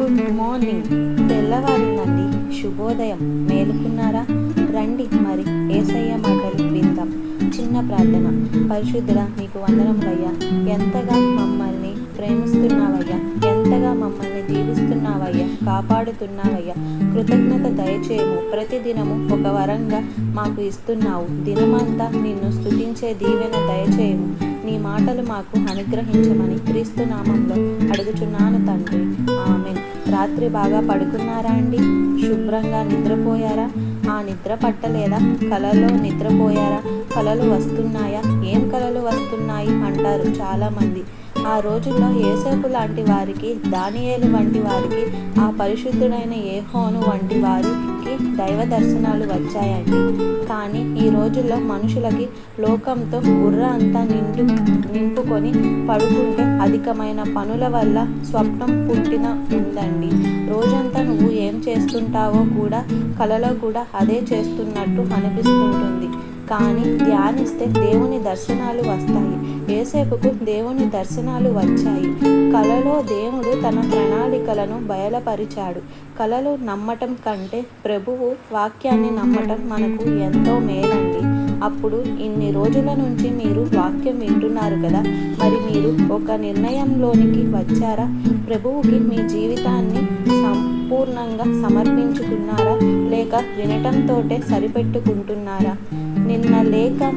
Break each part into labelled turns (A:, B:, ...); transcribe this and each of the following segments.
A: Good morning. తెల్లవారిందండి. శుభోదయం. మేలుకున్నారా? రండి మరి యేసయ్య మాటలు విందాం. చిన్న ప్రార్థన. పరిశుద్ధుడా, నీకు వందనములయ్యా. ఎంతగా మమ్మల్ని ప్రేమిస్తున్నావయ్యా, ఎంతగా మమ్మల్ని దీవిస్తున్నావయ్యా, కాపాడుతున్నావయ్యా. కృతజ్ఞత దయచేయము. ప్రతిదినము ఒక వరంగా మాకు ఇస్తున్నావు. దినమంతా నిన్ను స్తుతించే దీవెన దయచేయము. నీ మాటలు మాకు అనుగ్రహించమని క్రీస్తు నామంలో అడుగుచున్నాను తండ్రి. ఆమేన్. రాత్రి బాగా పడుకున్నారా అండి? శుభ్రంగా నిద్రపోయారా? ఆ నిద్ర పట్టలేదా? కలలో నిద్రపోయారా? కలలు వస్తున్నాయా? ఏం కలలు వస్తున్నాయి అంటారు చాలామంది. ఆ రోజుల్లో యోసేపు లాంటి వారికి, దానియేలు వంటి వారికి, ఆ పరిశుద్ధుడైన యెహోవా వంటి వారికి దైవ దర్శనాలు వచ్చాయండి. కానీ ఈ రోజుల్లో మనుషులకి లోకంతో బుర్ర అంతా నింపుకొని పడుకుంటే అధికమైన పనుల వల్ల స్వప్నం పుట్టిన ఉందండి. రోజంతా నువ్వు ఏం చేస్తుంటావో కూడా కలలో కూడా అదే చేస్తున్నట్టు అనిపిస్తుంటుంది. కానీ ధ్యానిస్తే దేవుని దర్శనాలు వస్తాయి. యోసేపుకు దేవుని దర్శనాలు వచ్చాయి. కలలో దేవుడు తన ప్రణాళికలను బయలుపరిచాడు. కలలు నమ్మటం కంటే ప్రభువు వాక్యాన్ని నమ్మటం మనకు ఎంతో మేలండి. అప్పుడు ఇన్ని రోజుల నుంచి మీరు వాక్యం వింటున్నారు కదా, మరి మీరు ఒక నిర్ణయంలోనికి వచ్చారా? ప్రభువుకి మీ జీవితాన్ని సంపూర్ణంగా సమర్పించుకున్నారా, లేక వినటంతోటే సరిపెట్టుకుంటున్నారా?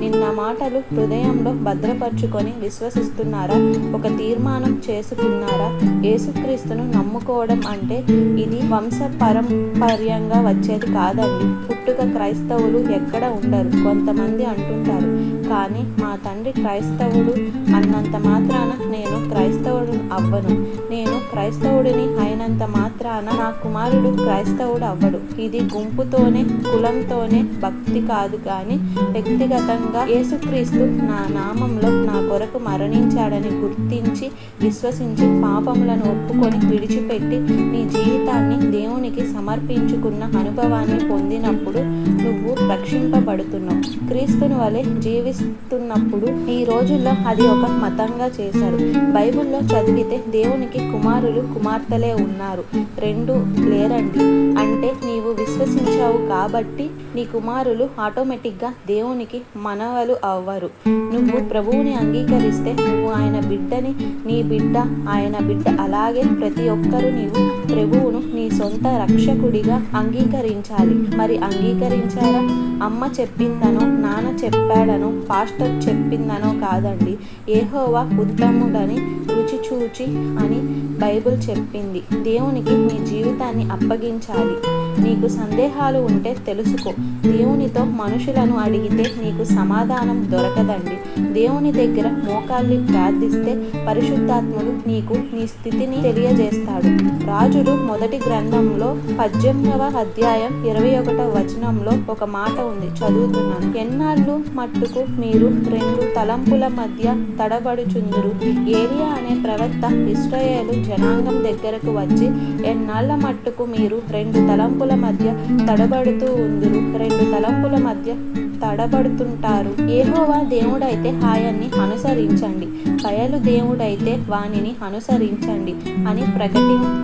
A: నిన్న మాటలు హృదయంలో భద్రపరుచుకొని విశ్వసిస్తున్నారా? ఒక తీర్మానం చేసుకున్నారా? యేసుక్రీస్తును నమ్ముకోవడం అంటే ఇది వంశపారంపర్యంగా వచ్చేది కాదండి. పుట్టుక క్రైస్తవులు ఎక్కడ ఉండరు. కొంతమంది అంటుంటారు, కానీ మా తండ్రి క్రైస్తవుడు అన్నంత మాత్రాన నేను క్రైస్తవుడు అవ్వను, నేను క్రైస్తవుడిని అయినంత మాత్రాన నా కుమారుడు క్రైస్తవుడు అవ్వడు. ఇది గుంపుతోనే కులంతోనే భక్తి కాదు, కానీ వ్యక్తిగతంగా యేసుక్రీస్తు నా నామంలో నా కొరకు మరణించాడని గుర్తించి విశ్వసించి పాపములను ఒప్పుకొని విడిచిపెట్టి నీ జీవితాన్ని దేవునికి సమర్పించుకున్న అనుభవాన్ని పొందినప్పుడు నువ్వు రక్షింపబడుతున్నావు. క్రీస్తుని వలె జీవిస్తున్నప్పుడు ఈ రోజుల్లో అది ఒక మతంగా చేశారు. బైబిల్లో చదివితే దేవునికి కుమారులు కుమార్తెలే ఉన్నారు, రెండు లేరండి. అంటే నీవు విశ్వసించావు కాబట్టి నీ కుమారులు ఆటోమేటిక్గా దేవునికి మనవలు అవ్వరు. నువ్వు ప్రభువుని అంగీకరిస్తే నువ్వు ఆయన బిడ్డని, నీ బిడ్డ ఆయన బిడ్డ. అలాగే ప్రతి ఒక్కరూ నీవు ప్రభువును నీ సొంత రక్షకుడిగా అంగీకరించాలి. మరి అంగీకరించారా? అమ్మ చెప్పిందనో, నాన్న చెప్పాడనో, పాస్టర్ చెప్పిందనో కాదండి. యెహోవా ఉత్తముడని రుచి చూచి అని బైబిల్ చెప్పింది. దేవునికి నీ జీవితాన్ని అప్పగించాలి. నీకు సందేహాలు ఉంటే తెలుసుకో. దేవునితో మనుషులను అడిగితే నీకు సమాధానం దొరకదండి. దేవుని దగ్గర మోకాళ్ళి ప్రార్థిస్తే పరిశుద్ధాత్ముడు నీకు నీ స్థితిని తెలియజేస్తాడు. రాజులు మొదటి గ్రంథంలో 18వ అధ్యాయం 21వ వచనంలో ఒక మాట ఉంది, చదువుతున్నాను. ఎన్నాళ్ళు మట్టుకు మీరు రెండు తలంపుల మధ్య తడబడుచుందురు? ఏలియా అనే ప్రవక్త ఇశ్రాయేలు జనాంగం దగ్గరకు వచ్చి, ఎన్నాళ్ళ మట్టుకు మీరు రెండు తలంపుల మధ్య తడబడుతూ ఉందురు? రెండు తలంపుల మధ్య తడబడుతుంటారు. యెహోవా దేవుడైతే ఆయన్ని అనుసరించండి, బయలు దేవుడైతే వానిని అనుసరించండి అని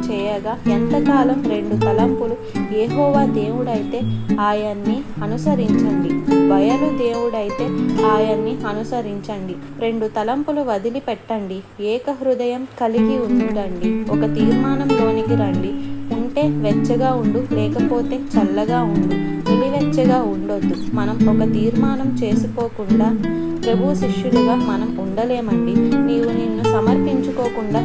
A: చేయగా, ఎంతకాలం రెండు తలంపులు? యెహోవా దేవుడైతే ఆయన్ని అనుసరించండి, బయలు దేవుడైతే ఆయన్ని అనుసరించండి. రెండు తలంపులు వదిలిపెట్టండి, ఏక హృదయం కలిగి ఉండండి, ఒక తీర్మానంలోనికి రండి. ఉంటే వెచ్చగా ఉండు, లేకపోతే చల్లగా ఉండు. నిలివెచ్చగా ఉండొద్దు. మనం ఒక తీర్మానం చేసుకోకుండా ప్రభు శిష్యులుగా మనం ఉండలేమండి. నీవు నిన్ను సమర్పించుకోకుండా,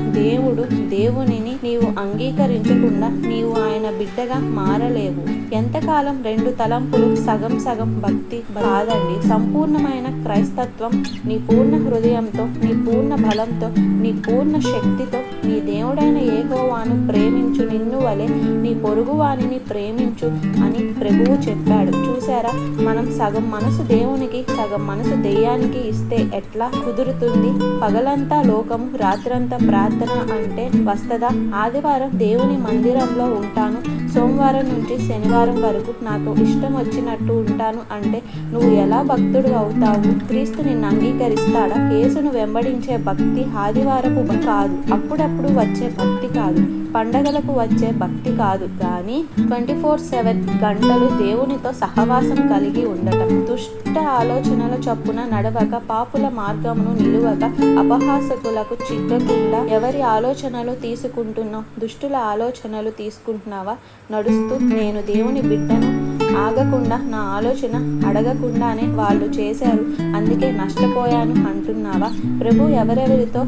A: దేవునిని నీవు అంగీకరించకుండా నీవు ఆయన బిడ్డగా మారలేవు. ఎంతకాలం రెండు తలంపులు? సగం సగం భక్తి కాదండి. సంపూర్ణమైన క్రైస్తత్వం నీ పూర్ణ హృదయంతో, నీ పూర్ణ బలంతో, నీ పూర్ణ శక్తితో నీ దేవుడైన యెహోవాను ప్రేమించు, నిన్ను వలె నీ పొరుగువానిని ప్రేమించు అని ప్రభువు చెప్పాడు. చూసారా, మనం సగం మనసు దేవునికి, సగం మనసు దెయ్యానికి ఇస్తే ఎట్లా కుదురుతుంది? పగలంతా లోకము, రాత్రంతా ప్రార్థన అంటే వస్తదా? ఆదివారం దేవుని మందిరంలో ఉంటాను, సోమవారం నుంచి శనివారం వరకు నాకు ఇష్టం వచ్చినట్టు ఉంటాను అంటే నువ్వు ఎలా భక్తుడు అవుతావు? క్రీస్తు నిన్ను అంగీకరిస్తాడా? యేసును వెంబడించే భక్తి ఆదివారపు కాదు, అప్పుడప్పుడు వచ్చే భక్తి కాదు. పండగలకు వచ్చే భక్తి కాదు కానీ 24/7 గంటలు దేవునితో సహవాసం కలిగి ఉండటం. దుష్ట ఆలోచనల చొప్పున నడవక, పాపుల మార్గమును నిలువక, అపహాసకులకు చిక్కకుండా ఎవరి ఆలోచనలు తీసుకుంటున్నావు? దుష్టుల ఆలోచనలు తీసుకుంటున్నావా? నడుస్తూ నేను దేవుని బిడ్డను, ఆగకుండా నా ఆలోచన అడగకుండానే వాళ్ళు చేశారు అందుకే నష్టపోయాను అంటున్నావా? ప్రభు ఎవరెవరితో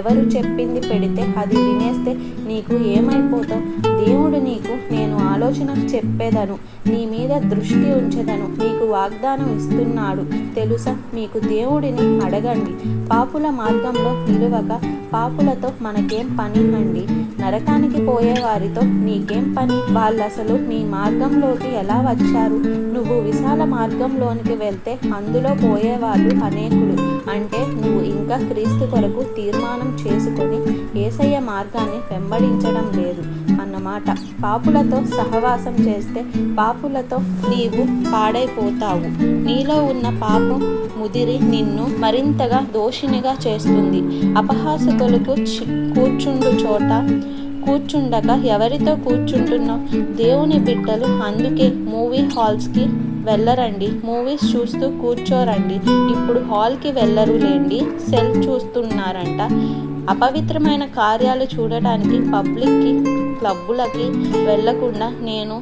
A: ఎవరు చెప్పింది పెడితే అది వినేస్తే నీకు ఏమైపోతావు? దేవుడు నీకు నేను ఆలోచన చెప్పేదను, నీ మీద దృష్టి ఉంచెదను, నీకు వాగ్దానం ఇస్తున్నాడు తెలుసా? మీకు దేవుడిని అడగండి. పాపుల మార్గంలో నిలువక, పాపులతో మనకేం పని అండి? నరకానికి పోయే వారితో నీకేం పని? వాళ్ళసలు నీ మార్గంలోకి ఎలా వచ్చారు? నువ్వు విశాల మార్గంలోనికి వెళ్తే అందులో పోయేవాళ్ళు అనేకులు. అంటే నువ్వు ఇంకా క్రీస్తు కొరకు తీర్మానం చేసుకొని యేసయ్య మార్గాన్ని వెంబడించడం లేదు అన్నమాట. పాపులతో సహవాసం చేస్తే పాపులతో నీవు పాడైపోతావు. నీలో ఉన్న పాపం ముదిరి నిన్ను మరింతగా దోషినిగా చేస్తుంది. అపహాసకులకు కూర్చుండు చోట కూర్చుండక ఎవరితో కూర్చుంటున్నావు? దేవుని బిడ్డలు అందుకే మూవీ హాల్స్కి వెళ్ళరండి, మూవీస్ చూస్తూ కూర్చోరండి. ఇప్పుడు హాల్కి వెళ్ళరులేండి, సెల్ చూస్తున్నారంట. అపవిత్రమైన కార్యాలు చూడటానికి పబ్లిక్కి, క్లబ్బులకి వెళ్ళకుండా నేను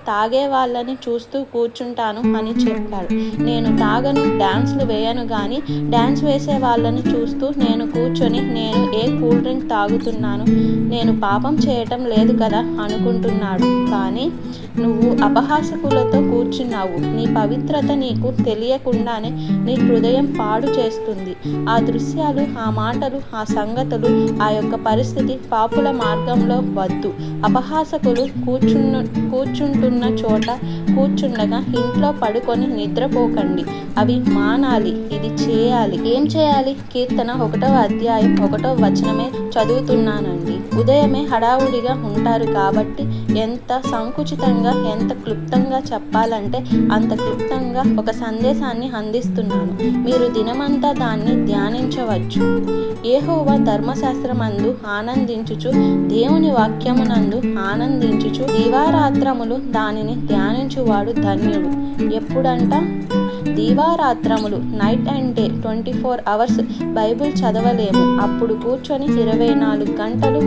A: తాగే వాళ్ళని చూస్తూ కూర్చుంటాను అని చెప్పాడు. నేను తాగను, డ్యాన్స్లు వేయను, కానీ డ్యాన్స్ వేసే వాళ్ళని చూస్తూ నేను కూర్చొని నేను ఏ కూల్ డ్రింక్ తాగుతున్నాను, నేను పాపం చేయటం లేదు కదా అనుకుంటున్నాడు. కానీ నువ్వు అపహాసకులతో కూర్చున్నావు. నీ పవిత్రత నీకు తెలియకుండానే నీ హృదయం పాడు చేస్తుంది. ఆ దృశ్యాలు, ఆ మాటలు, ఆ సంగతులు, ఆ యొక్క పరిస్థితి పాపుల మార్గంలో వద్దు. అపహాసకులు కూర్చుంటున్న చోట కూర్చుండగా ఇంట్లో పడుకొని నిద్రపోకండి. అవి మానాలి, ఇది చేయాలి. ఏం చేయాలి? కీర్తన 1వ అధ్యాయం 1వ వచనమే చదువుతున్నానండి. ఉదయమే హడావుడిగా ఉంటారు కాబట్టి ఎంత సంకుచితంగా, ఎంత క్లుప్తంగా చెప్పాలంటే అంత క్లుప్తంగా ఒక సందేశాన్ని అందిస్తున్నాను. మీరు దినమంతా దాన్ని ధ్యానించవచ్చు. యెహోవా ధర్మశాస్త్రమందు ఆనందించుచు, దేవుని వాక్యమునందు ఆనందించుచు, దివారాత్రములు దానిని ధ్యానించువాడు ధన్యుడు. ఎప్పుడంట? దివారాత్రములు, night and day, 24 hours Bible చదవలేము. అప్పుడు కూర్చొని 24 గంటలు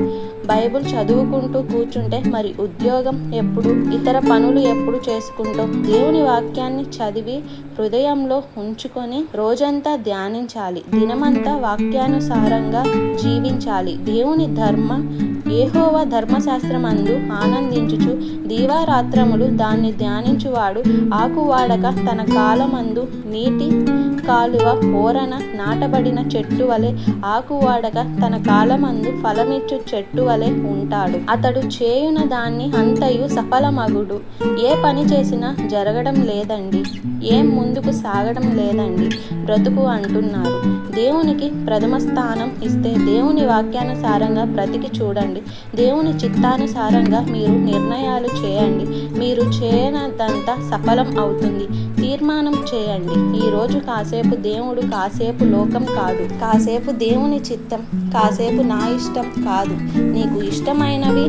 A: బైబిల్ చదువుకుంటూ కూర్చుంటే మరి ఉద్యోగం ఎప్పుడు, ఇతర పనులు ఎప్పుడు చేసుకుంటాం? దేవుని వాక్యాన్ని చదివి హృదయంలో ఉంచుకొని రోజంతా ధ్యానించాలి. దినమంతా వాక్యానుసారంగా జీవించాలి. దేవుని యెహోవా ధర్మశాస్త్రమందు ఆనందించుచు, దీవారాత్రములు దాన్ని ధ్యానించువాడు ఆకువాడక తన కాలమందు నీటి కాలువ ఓరన నాటబడిన చెట్టు వలె, ఆకువాడక తన కాలమందు ఫలమిచ్చు చెట్టు వలె ఉంటాడు. అతడు చేయున దాన్ని అంతయు సఫలమగుడు. ఏ పని చేసినా జరగడం లేదండి, ఏం ముందుకు సాగడం లేదండి, బ్రతుకు అంటున్నారు. దేవునికి ప్రథమ స్థానం ఇస్తే దేవుని వాక్యానుసారంగా బ్రతికి చూడండి. దేవుని చిత్తానుసారంగా మీరు నిర్ణయాలు చేయండి. మీరు చేయనదంతా సఫలం అవుతుంది. తీర్మానం చేయండి. ఈరోజు కాసేపు దేవుడు, కాసేపు లోకం కాదు. కాసేపు దేవుని చిత్తం, కాసేపు నా ఇష్టం కాదు. నీకు ఇష్టమైనవి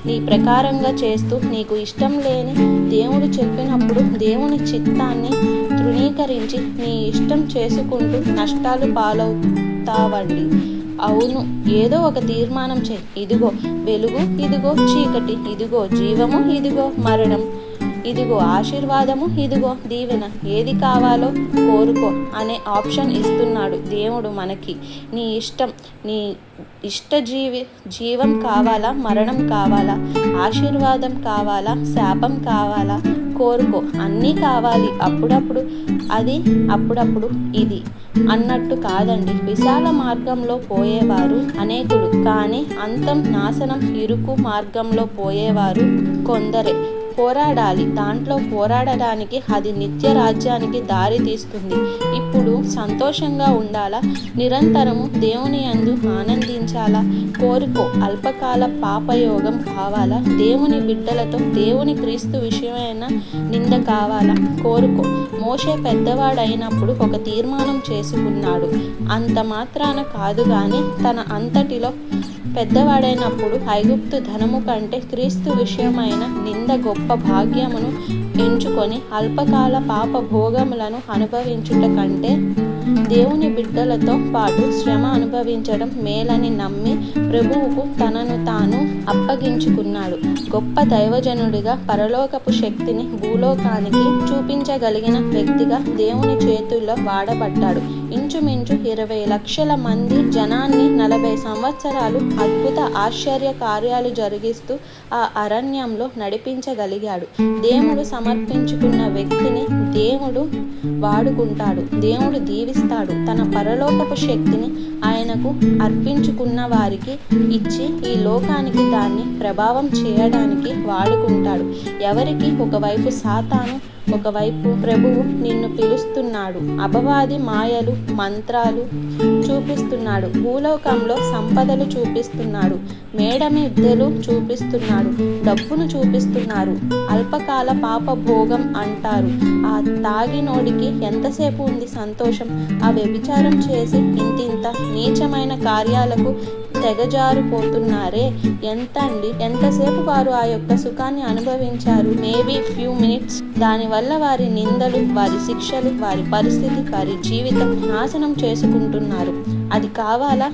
A: నీ ప్రకారంగా చేస్తూ, నీకు ఇష్టం లేని దేవుడు చెప్పినప్పుడు దేవుని చిత్తాన్ని తృణీకరించి నీ ఇష్టం చేసుకుంటూ నష్టాలు పాలవుతావండి. అవును, ఏదో ఒక తీర్మానం చేయి. ఇదిగో వెలుగు, ఇదిగో చీకటి, ఇదిగో జీవము, ఇదిగో మరణం, ఇదిగో ఆశీర్వాదము, ఇదిగో దీవెన, ఏది కావాలో కోరుకో అనే ఆప్షన్ ఇస్తున్నాడు దేవుడు మనకి. నీ ఇష్టం, నీ జీవం కావాలా, మరణం కావాలా, ఆశీర్వాదం కావాలా, శాపం కావాలా, కోరుకో. అన్నీ కావాలి. అప్పుడప్పుడు అది, అప్పుడప్పుడు ఇది అన్నట్టు కాదండి. విశాల మార్గంలో పోయేవారు అనేకులు, కానీ అంతం నాశనం ఇరుకు మార్గంలో పోయేవారు కొందరే. పోరాడాలి. దాంట్లో పోరాడడానికి అది నిత్య రాజ్యానికి దారి తీస్తుంది. ఇప్పుడు సంతోషంగా ఉండాలా? నిరంతరము దేవుని యందు ఆనందించాలా? కోరుకో. అల్పకాల పాపయోగం కావాలా? దేవుని బిడ్డలతో దేవుని క్రీస్తు విషయమైన నింద కావాలా? కోరుకో. మోషే పెద్దవాడైనప్పుడు ఒక తీర్మానం చేసుకున్నాడు. అంత మాత్రాన కాదు, కానీ తన అంతటిలో పెద్దవాడైనప్పుడు ఐగుప్తు ధనము కంటే క్రీస్తు విషయమైన నింద గొప్ప భాగ్యమును ఎంచుకొని అల్పకాల పాప భోగములను అనుభవించుట కంటే దేవుని బిడ్డలతో పాటు శ్రమ అనుభవించడం మేలని నమ్మి ప్రభువుకు తనను తాను అప్పగించుకున్నాడు. గొప్ప దైవజనుడిగా పరలోకపు శక్తిని భూలోకానికి చూపించగలిగిన వ్యక్తిగా దేవుని చేతుల్లో వాడబడ్డాడు. ఇంచుమించు 20 లక్షల మంది జనాన్ని 40 సంవత్సరాలు అద్భుత ఆశ్చర్య కార్యాలు జరిగిస్తూ ఆ అరణ్యంలో నడిపించగలిగాడు. దేవుడు సమర్పించుకున్న వ్యక్తిని దేవుడు వాడుకుంటాడు. దేవుడు దీవిస్తాడు. తన పరలోకపు శక్తిని ఆయనకు అర్పించుకున్న వారికి ఇచ్చి ఈ లోకానికి దాన్ని ప్రభావం చేయడానికి వాడుకుంటాడు. ఎవరికి ఒకవైపు సాతాను, ఒకవైపు ప్రభువు నిన్ను పిలుస్తున్నాడు. అపవాది మాయలు మంత్రాలు చూపిస్తున్నాడు. భూలోకంలో సంపదలు చూపిస్తున్నాడు. మేడమిద్దెలు చూపిస్తున్నాడు. డబ్బును చూపిస్తున్నారు. అల్పకాల పాప భోగం అంటారు. ఆ తాగినోడికి ఎంతసేపు ఉంది సంతోషం? ఆ వ్యభిచారం చేసి ఇంతింత నీచమైన కార్యాలకు తెగజారిపోతున్నారే, ఎంతసేపు వారు ఆ యొక్క సుఖాన్ని అనుభవించారు? Maybe few minutes. దానివల్ల వారి నిందలు, వారి శిక్షలు, వారి పరిస్థితి, వారి జీవితం నాశనం చేసుకుంటున్నారు. అది కావాలా?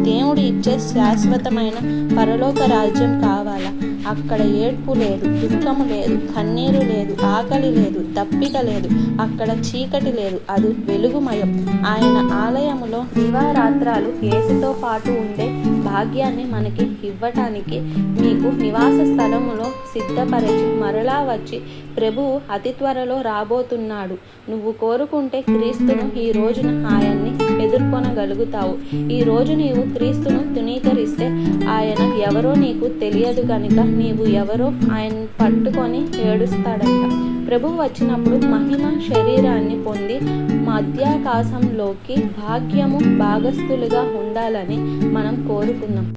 A: దేవుడు ఇచ్చే శాశ్వతమైన పరలోక రాజ్యం కావాలా? అక్కడ ఏడ్పు లేదు, దుఃఖము లేదు, కన్నీరు లేదు, ఆకలి లేదు, దప్పిక లేదు. అక్కడ చీకటి లేదు. అది వెలుగుమయం. ఆయన ఆలయములో దివారాత్రాలు యేసుతో పాటు ఉండే భాగ్యాన్ని మనకి ఇవ్వటానికి మీకు నివాస స్థలములో సిద్ధపరచి మరలా వచ్చి ప్రభువు అతి త్వరలో రాబోతున్నాడు. నువ్వు కోరుకుంటే క్రీస్తును ఈ రోజున ఆయన్ని ఎదుర్కొనగలుగుతావు. ఈ రోజు నీవు క్రీస్తును తునీకరిస్తే ఆయన ఎవరో నీకు తెలియదు కనుక నీవు ఎవరో ఆయన పట్టుకొని ఏడుస్తాడంట. ప్రభువు వచ్చినప్పుడు మహిమ శరీరాన్ని పొంది మధ్యాకాశంలోకి భాగ్యము భాగస్థులుగా ఉండాలని మనం కోరుకుందాం.